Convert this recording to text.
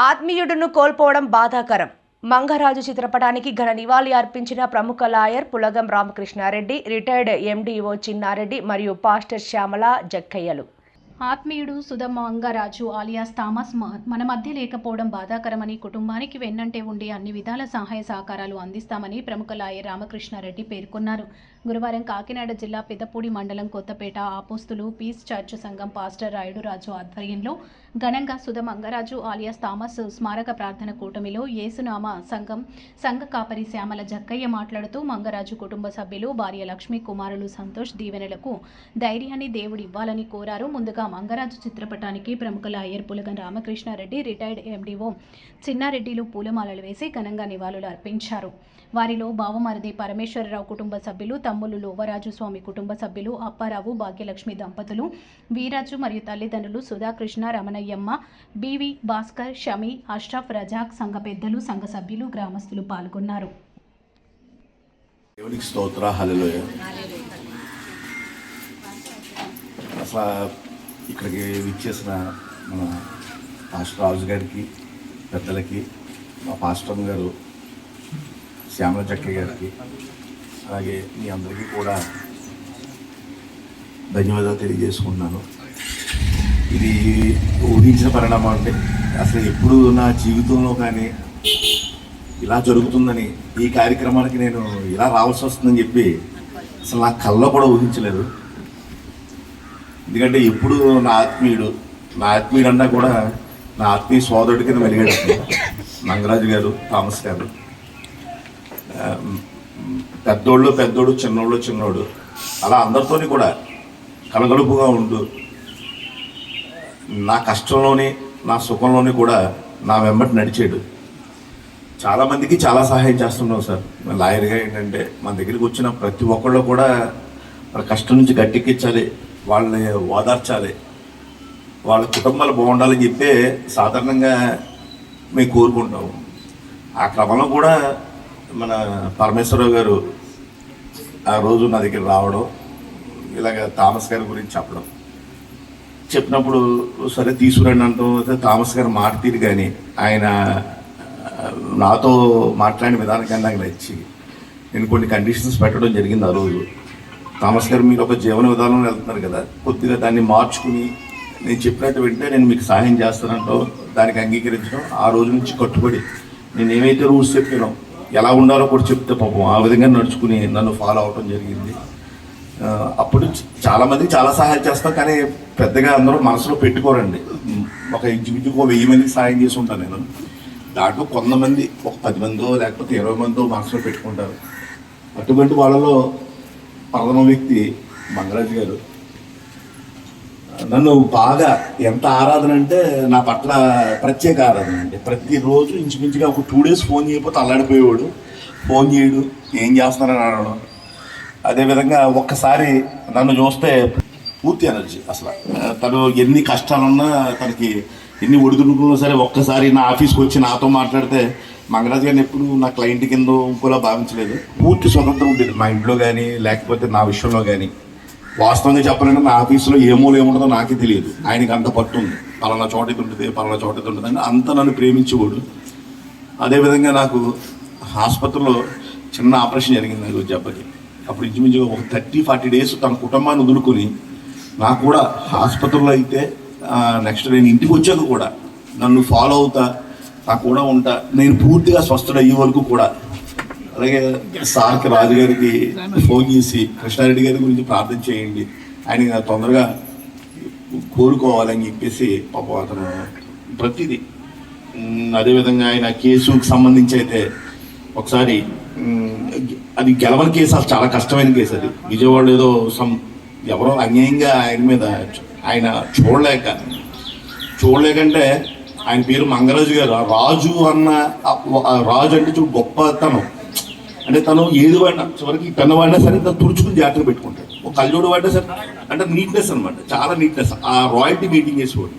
ఆత్మీయుడును కోల్పోవడం బాధాకరం. మంగరాజు చిత్రపటానికి ఘన నివాళి అర్పించిన ప్రముఖ లాయర్ పులగం రామకృష్ణారెడ్డి, రిటైర్డ్ ఎండిఓ చిన్నారెడ్డి మరియు పాస్టర్ శ్యామల జక్కయ్యలు. ఆత్మీయుడు సుధమంగరాజు ఆలియాస్ థామస్ మన మధ్య లేకపోవడం బాధాకరమని, కుటుంబానికి వెన్నంటే ఉండి అన్ని విధాల సహాయ సహకారాలు అందిస్తామని ప్రముఖ లాయర్ రామకృష్ణారెడ్డి పేర్కొన్నారు. గురువారం కాకినాడ జిల్లా పెదపూడి మండలం కొత్తపేట అపోస్తులు పీస్ చర్చ్ సంఘం పాస్టర్ రాయుడు రాజు ఆధ్వర్యంలో ఘనంగా సుధమంగరాజు ఆలియాస్ థామస్ స్మారక ప్రార్థన కూటమిలో యేసునామ సంఘ కాపరి శ్యామల జక్కయ్య మాట్లాడుతూ, మంగరాజు కుటుంబ సభ్యులు భార్య లక్ష్మి, కుమారులు సంతోష్ దీవెనలకు ధైర్యాన్ని దేవుడు ఇవ్వాలని కోరారు. ముందుగా మంగరాజు చిత్రపటానికి ప్రముఖ లాయర్ పులగం రామకృష్ణారెడ్డి, రిటైర్డ్ ఎండిఓ చిన్నారెడ్డిలు పూలమాలలు వేసి ఘనంగా నివాళులు అర్పించారు. వారిలో బావమరిది పరమేశ్వరరావు కుటుంబ సభ్యులు, తమ్ముళ్ళు లోవరాజు స్వామి కుటుంబ సభ్యులు, అప్పారావు, భాగ్యలక్ష్మి దంపతులు, వీరాజు మరియు తల్లిదండ్రులు సుధాకృష్ణ, రమణయ్యమ్మ, బివి భాస్కర్, షమి, అష్రఫ్, రజాక్, సంఘ పెద్దలు, సంఘ సభ్యులు, గ్రామస్తులు పాల్గొన్నారు. ఇక్కడికి విచ్చేసిన మన పాస్టర్ రాజు గారికి, పెద్దలకి, మా పాస్టర్ గారు శ్యామల జక్కయ్య గారికి, అలాగే మీ అందరికీ కూడా ధన్యవాదాలు తెలియజేసుకుంటున్నాను. ఇది ఊహించిన పరిణామం అంటే అసలు ఎప్పుడు నా జీవితంలో కానీ ఇలా జరుగుతుందని, ఈ కార్యక్రమానికి నేను ఇలా రావాల్సి వస్తుందని చెప్పి అసలు నా కళ్ళలో కూడా ఊహించలేదు. ఎందుకంటే ఎప్పుడు నా ఆత్మీయుడు అన్నా కూడా నా ఆత్మీయ సోదరుడి కింద వెలిగాడు మంగరాజు గారు, థామస్ గారు. పెద్దోడు, చిన్నోడు అలా అందరితోని కూడా కలగలుపుగా ఉంటూ నా కష్టంలోని, నా సుఖంలోని కూడా నా వెంబటి నడిచాడు. చాలామందికి చాలా సహాయం చేస్తున్నాం సార్. లాయర్గా ఏంటంటే మన దగ్గరికి వచ్చిన ప్రతి ఒక్కళ్ళు కూడా వాళ్ళ కష్టం నుంచి గట్టెక్కించాలి, వాళ్ళని ఓదార్చాలి, వాళ్ళ కుటుంబాలు బాగుండాలని చెప్పే సాధారణంగా మేము కోరుకుంటాము. ఆ క్రమంలో కూడా మన పరమేశ్వరరావు గారు ఆ రోజు నా దగ్గర రావడం, ఇలాగ థామస్ గారి గురించి చెప్పినప్పుడు సరే తీసుకురండి అంటాం. థామస్ గారు మాట తీరు కానీ ఆయన నాతో మాట్లాడిన విధానం కానీ నాకు నచ్చి నేను కొన్ని కండిషన్స్ పెట్టడం జరిగింది. ఆ రోజు థామస్ గారు మీరు ఒక జీవన విధానంలో వెళ్తున్నారు కదా, కొద్దిగా దాన్ని మార్చుకుని నేను చెప్పినట్టు వింటే నేను మీకు సహాయం చేస్తానంటో దానికి అంగీకరించడం, ఆ రోజు నుంచి కట్టుబడి నేను ఏమైతే రూల్స్ చెప్పానో ఎలా ఉండాలో కూడా చెప్తే పాపం ఆ విధంగా నడుచుకుని నన్ను ఫాలో అవడం జరిగింది. అప్పుడు చాలామందికి చాలా సహాయం చేస్తాం, కానీ పెద్దగా అందరూ మనసులో పెట్టుకోరండి. ఒక ఇంచుమించుకు 1000 మందికి సహాయం చేసి ఉంటాను నేను. దాంట్లో కొంతమంది ఒక 10 మందో లేకపోతే 20 మందో మనసులో పెట్టుకుంటారు. అటువంటి వాళ్ళలో ప్రథమ వ్యక్తి మంగరాజు గారు. నన్ను బాగా ఎంత ఆరాధన అంటే నా పట్ల ప్రత్యేక ఆరాధన అండి. ప్రతిరోజు ఇంచుమించుగా ఒక 2 days ఫోన్ చేయకపోతే అల్లాడిపోయేవాడు. ఫోన్ చేయడు, ఏం చేస్తున్నారని అడగడం. అదేవిధంగా ఒక్కసారి నన్ను చూస్తే పూర్తి ఎనర్జీ. అసలు తను ఎన్ని కష్టాలున్నా, తనకి ఎన్ని ఒడిదుడుకున్నా సరే ఒక్కసారి నా ఆఫీస్కి వచ్చి నాతో మాట్లాడితే, మంగరాజు గారిని ఎప్పుడు నా క్లయింట్ కింద ఇంకోలా భావించలేదు. పూర్తి స్వతంత్రం ఉండేది మా ఇంట్లో కానీ లేకపోతే నా విషయంలో కానీ. వాస్తవంగా చెప్పాలంటే నా ఆఫీసులో ఏముండదో నాకే తెలియదు. ఆయనకి అంత పట్టు ఉంది, పలానా చోట ఇది ఉంటుంది అని అంత నన్ను ప్రేమించేవాడు. అదేవిధంగా నాకు ఆసుపత్రిలో చిన్న ఆపరేషన్ జరిగింది నాకు దెబ్బకి. అప్పుడు ఇంచుమించుగా ఒక 30-40 days తన కుటుంబాన్ని వదులుకొని నాకు కూడా ఆసుపత్రిలో అయితే నెక్స్ట్ నేను ఇంటికి వచ్చాక కూడా నన్ను ఫాలో అవుతా, నాకు కూడా ఉంటా, నేను పూర్తిగా స్వస్థుడు అయ్యే వరకు కూడా. అలాగే సార్కి, రాజు గారికి ఫోన్ చేసి కృష్ణారెడ్డి గారి గురించి ప్రార్థన చేయండి, ఆయన తొందరగా కోరుకోవాలని చెప్పేసి పాపం అతను ప్రతిదీ. అదేవిధంగా ఆయన కేసుకు సంబంధించి అయితే ఒకసారి అది గెలవని కేసు, అసలు చాలా కష్టమైన కేసు అది. విజయవాడలో ఏదో ఎవరో అన్యాయంగా ఆయన మీద ఆయన చూడలేకంటే ఆయన పేరు మంగరాజు గారు. రాజు అంటే చూడు గొప్పతనం. అంటే తను ఏది వాడినా చివరికి పెన్ను వాడినా సరే తను తుడుచుకుని జాగ్రత్తగా పెట్టుకుంటాడు. ఒక కళ్ళజోడు వాడినా సరే అంటే నీట్నెస్ అనమాట, చాలా నీట్నెస్. ఆ రాయల్టీ మెయింటైన్ చేసేవాడు.